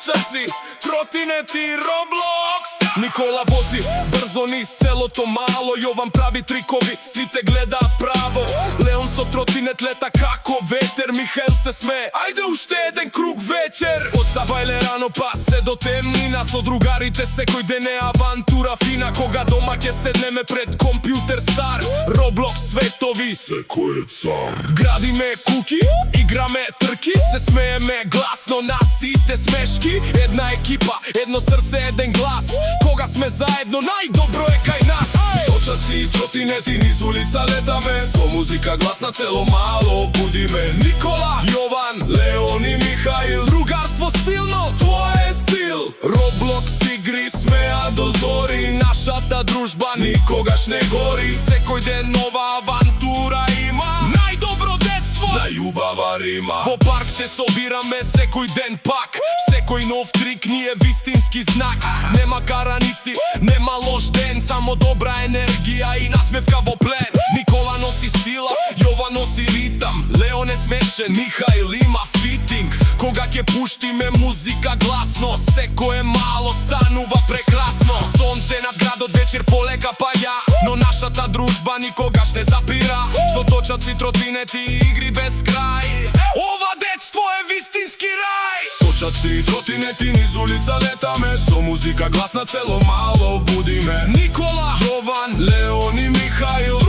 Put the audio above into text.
точаци, тротинети и Роблокс. Никола вози брзо низ целото мало, Јован прави трикови, сите гледаат право. Леон со тротинет лета како ветер, Михаил се смее, ајде уште еден круг вечер. Од забајле рано па се до темнина, со другарите секој ден е авантура фина. Кога дома ќе седнеме пред компјутер стар, Роблокс светови, секој е цар. Градиме куки, играме трки, се смееме гласно на сите смешки. Една екипа, едно срце, еден глас, кога сме заедно најдобро е кај нас. Точаци и тротинети низ улица летаме, со музика гласна цело мало будиме. Никола, Јован, Леон и Михаил, другарство силно, тоа е стил. Роблокс игри смеа до зори, нашата дружба никогаш не гори. Секој ден нова авантура има, најдобро детство, најубава рима. Во парк се собираме секој ден пак, секој нов трик ни е вистински знак. Нема караници, нема лош ден, само добра енергија и насмевка во плен. Никола носи сила, Јован носи ритам, Леон е смешен, Михаил има фитинг. Кога ќе пуштиме музика гласно, секое мало станува прекрасно. Сонце над градот вечер полека паѓа, но нашата дружба никогаш не запира. Со точаци, тротинети и игри без крај, ова детство е вистински рај. Точаци и тротинети низ улица летаме, со музика гласна цело мало будиме. Никола, Јован, Леон и Михаил,